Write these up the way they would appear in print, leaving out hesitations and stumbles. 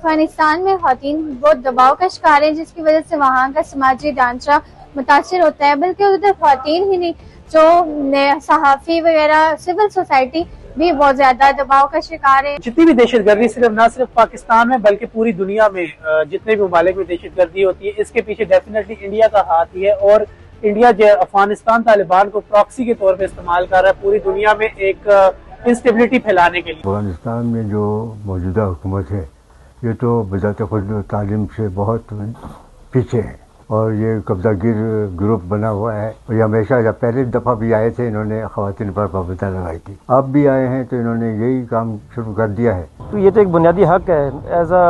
افغانستان میں خواتین بہت دباؤ کا شکار ہیں، جس کی وجہ سے وہاں کا سماجی ڈھانچہ متاثر ہوتا ہے، بلکہ ادھر خواتین ہی نہیں، جو صحافی وغیرہ سول سوسائٹی بھی بہت زیادہ دباؤ کا شکار ہے۔ جتنی بھی دہشت گردی نہ صرف پاکستان میں بلکہ پوری دنیا میں جتنے بھی ممالک میں دہشت گردی ہوتی ہے، اس کے پیچھے ڈیفینیٹلی انڈیا کا ہاتھ ہی ہے، اور انڈیا جو افغانستان طالبان کو پراکسی کے طور پہ استعمال کر رہا ہے پوری دنیا میں ایک انسٹیبلٹی پھیلانے کے لیے۔ افغانستان میں جو موجودہ حکومت ہے یہ تو بذات خود تعلیم سے بہت پیچھے ہے، اور یہ قبضہ گر گروپ بنا ہوا ہے، اور یہ ہمیشہ جب پہلی دفعہ بھی آئے تھے انہوں نے خواتین پر پابندیاں لگائی تھی، اب بھی آئے ہیں تو انہوں نے یہی کام شروع کر دیا ہے۔ تو یہ تو ایک بنیادی حق ہے، ایز اے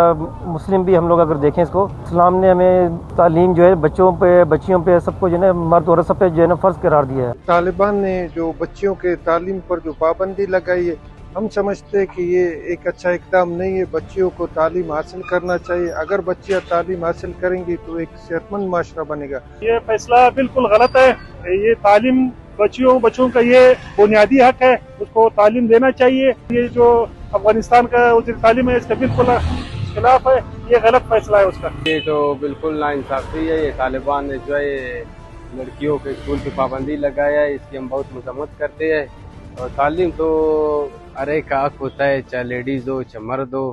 مسلم بھی ہم لوگ اگر دیکھیں اس کو، اسلام نے ہمیں تعلیم جو ہے بچوں پہ بچیوں پہ سب کو جو ہے نا مرد عورت سب پہ جو ہے نا فرض قرار دیا ہے۔ طالبان نے جو بچیوں کے تعلیم پر جو پابندی لگائی ہے، ہم سمجھتے ہیں کہ یہ ایک اچھا اقدام نہیں ہے۔ بچیوں کو تعلیم حاصل کرنا چاہیے، اگر بچیاں تعلیم حاصل کریں گی تو ایک صحت مند معاشرہ بنے گا۔ یہ فیصلہ بالکل غلط ہے۔ یہ تعلیم بچوں کا یہ بنیادی حق ہے، اس کو تعلیم دینا چاہیے۔ یہ جو افغانستان کا وزیر تعلیم ہے اس کے بالکل خلاف ہے، یہ غلط فیصلہ ہے اس کا۔ یہ تو بالکل ناانصافی ہے، یہ طالبان نے جو ہے لڑکیوں کے اسکول کی پابندی لگایا ہے، اس کی ہم بہت مذمت کرتے ہیں۔ اور تعلیم تو ہر ایک کا حق ہوتا ہے، چاہے لیڈیز ہو چاہے مرد ہو۔